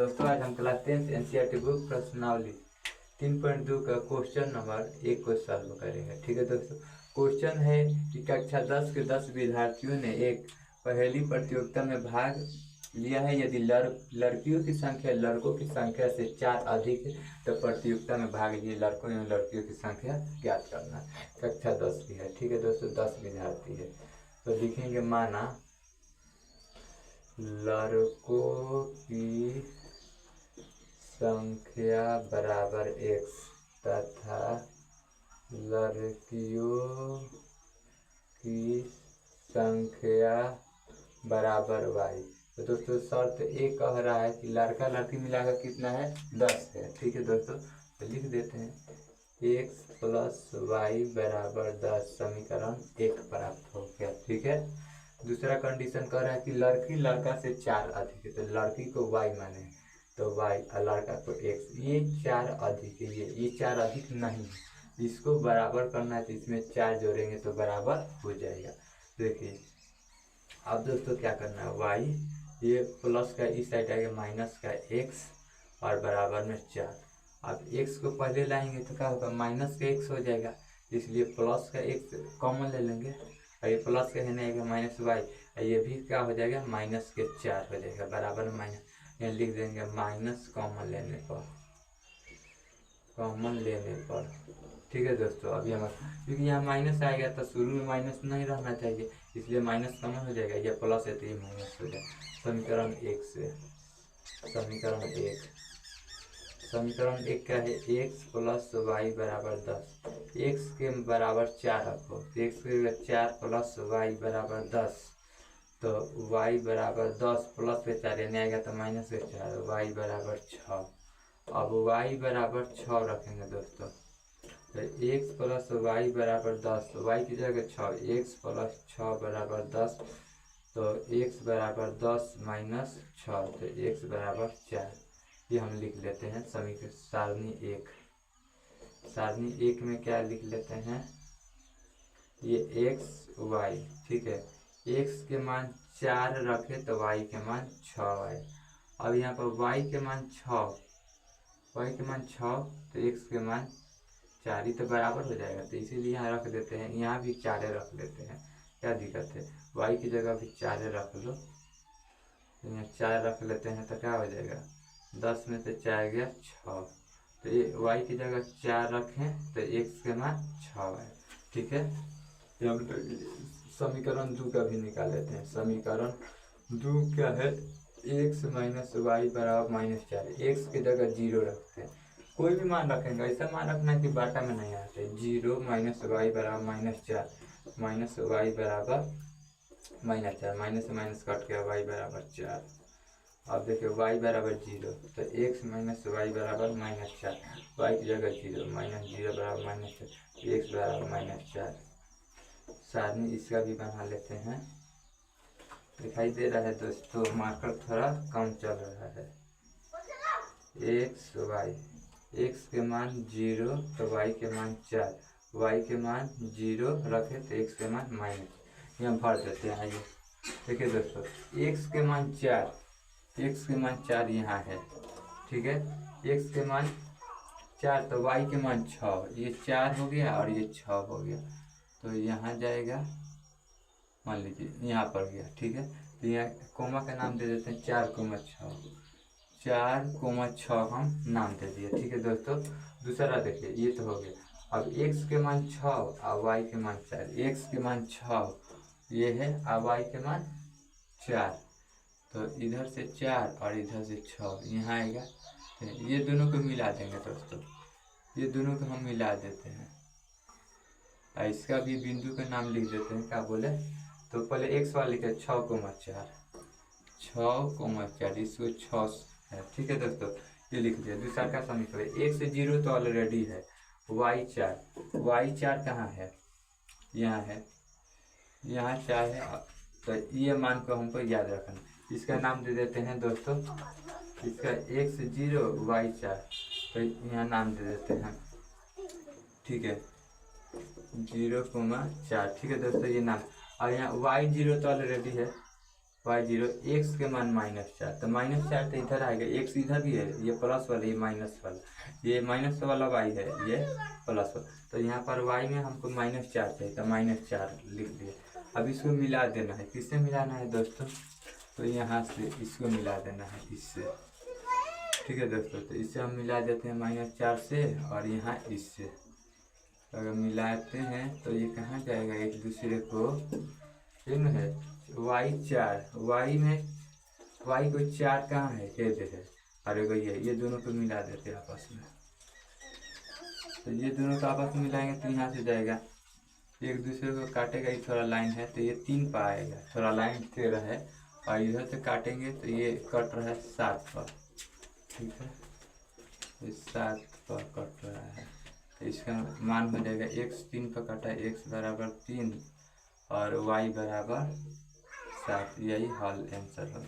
दोस्तों आज हम क्लास 10 एनसीईआरटी बुक प्रश्नावली 3.2 का क्वेश्चन नंबर 1 को सॉल्व करेंगे। ठीक है दोस्तों, क्वेश्चन है कि कक्षा 10 के 10 विद्यार्थियों ने एक पहेली प्रतियोगिता में भाग लिया है। यदि लड़कियों की संख्या लड़कों की संख्या से 4 अधिक है तो प्रतियोगिता में भाग लिए लड़कों एवं लड़कियों की संख्या ज्ञात करना। कक्षा 10 की है। ठीक है दोस्तों, 10 विद्यार्थी है तो लिखेंगे माना लड़कों की संख्या बराबर x तथा लड़कियों की संख्या बराबर y। तो दोस्तों शर्त ए कह रहा है कि लड़का लड़की मिलाकर कितना है 10 है। ठीक है दोस्तों, तो लिख देते हैं x प्लस वाई बराबर 10 समीकरण 1 प्राप्त हो गया। ठीक है, दूसरा कंडीशन कह रहा है कि लड़की लड़का से 4 अधिक है तो लड़की को y माने तो y और लड़का को x। ये 4 अधिक है, ये 4 अधिक नहीं है, इसको बराबर करना है तो इसमें 4 जोड़ेंगे तो बराबर हो जाएगा। देखिए अब दोस्तों क्या करना है, y ये प्लस का इस साइड आएगा माइनस का x और बराबर में 4। अब x को पहले लाएंगे तो क्या होगा, माइनस का x हो जाएगा, इसलिए प्लस का x कॉमन ले लेंगे और ये प्लस का है ना आएगा माइनस वाई, ये भी क्या हो जाएगा माइनस के 4 हो जाएगा बराबर माइनस। यहाँ लिख देंगे माइनस कॉमन लेने पर। ठीक है दोस्तों, अभी हम क्योंकि यहाँ माइनस आएगा तो शुरू में माइनस नहीं रहना चाहिए, इसलिए माइनस कॉमन हो जाएगा, ये प्लस है तो ये माइनस हो जाएगा। समीकरण 1 से समीकरण 1 क्या है, x प्लस वाई बराबर 10। x के बराबर 4 रखो, x के 4 प्लस वाई बराबर 10 तो y बराबर 10 प्लस के 4 यानी आएगा तो माइनस के 4, y बराबर 6। अब y बराबर 6 रखेंगे दोस्तों तो x प्लस वाई बराबर 10, y की जगह 6, x प्लस 6 बराबर 10 तो x बराबर 10 माइनस 6 तो x बराबर 4। ये हम लिख लेते हैं समीकरण सारणी 1 में क्या लिख लेते हैं, ये x y। ठीक है, x के मान 4 रखे तो y के मान 6 आए। अब यहाँ पर y के मान 6 तो x के मान 4 ही तो बराबर हो जाएगा, तो इसीलिए यहाँ रख देते हैं, यहाँ भी 4 रख लेते हैं, क्या दिक्कत है, y की जगह भी 4 रख लो, तो यहाँ 4 रख लेते हैं तो क्या हो जाएगा 10 में से 4 गया 6, तो ये y की जगह 4 रखें तो x के मान 6 है। ठीक है, ये हम समीकरण 2 का भी निकाल लेते हैं। समीकरण 2 क्या है, x माइनस वाई बराबर -4, x की जगह 0 रखते हैं, कोई भी मान रखेंगे, ऐसा मान रखना कि बाटा में नहीं आते। 0 माइनस वाई बराबर -4 माइनस वाई बराबर -4, माइनस से माइनस कट गया, वाई बराबर 4। अब देखिए y बराबर 0 तो x माइनस वाई बराबर -4, वाई की जगह 0 माइनस 0 बराबर -4, x बराबर -4। सारणी इसका भी बना लेते हैं, दिखाई दे रहा है दोस्तों, मार्कर थोड़ा कम चल रहा है। x के मान 0 तो y के मान 4, y के मान 0 रखे तो x के मान माइनस, यहाँ भर देते हैं। ये देखिए दोस्तों, x के मान 4 यहाँ है। ठीक है, x के मान 4 तो y के मान 6, ये 4 हो गया और ये 6 हो गया, तो यहाँ जाएगा, मान लीजिए यहाँ पर गया। ठीक है, तो यहाँ कोमा का नाम दे देते हैं 4,6 हम नाम दे दिए। ठीक है दोस्तों, दूसरा देखिए ये तो हो गया। अब x के मान 6 और y के मान 4, x के मान 6 ये है और y के मान 4, तो इधर से 4 और इधर से 6 यहाँ आएगा, तो ये दोनों को मिला देंगे दोस्तों, ये दोनों को हम मिला देते हैं और इसका भी बिंदु का नाम लिख देते हैं, क्या बोले, तो पहले x वाला लिखे 6,4, इसको 6 है। ठीक है दोस्तों, ये लिख दिया। दूसरा का समीकरण 1 से 0 तो ऑलरेडी है, y4 कहाँ है, यहाँ है, यहाँ 4 है, तो ये मान को हमको याद रखना। इसका नाम दे देते हैं दोस्तों, इसका x 0 y 4, तो यहाँ नाम दे देते हैं। ठीक है, 0,4। ठीक है दोस्तों, ये नाम, और यहाँ y 0 तो ऑलरेडी है, y0 x के मान -4, तो -4 तो इधर आएगा, x इधर भी है, ये प्लस वाला, ये माइनस वाला, ये माइनस वाला y है, ये प्लस वाला, तो यहाँ पर y में हमको -4 चाहिए, तो -4 लिख दिया। अब इसको मिला देना है, किससे मिलाना है दोस्तों, तो यहाँ से इसको मिला देना है इससे, ठीक है दोस्तों। तो इससे हम मिला देते हैं -4 से, और यहाँ इससे अगर मिलाते हैं तो ये कहाँ जाएगा, एक दूसरे को इन है y4, y में y को 4 कहाँ है, है और ये दोनों को मिला देते हैं आपस में। तो ये दोनों को आपस में मिलाएंगे तो यहाँ से जाएगा, एक दूसरे को काटेगा, ये थोड़ा लाइन है तो ये 3 पर आएगा, थोड़ा लाइन 13 है, और इधर से काटेंगे तो ये कट रहा है 7 पर, ठीक है, ये 7 पर कट रहा है, तो इसका मान हो जाएगा x 3 पर कटा है, x बराबर 3 और y बराबर 7, यही हल आंसर हो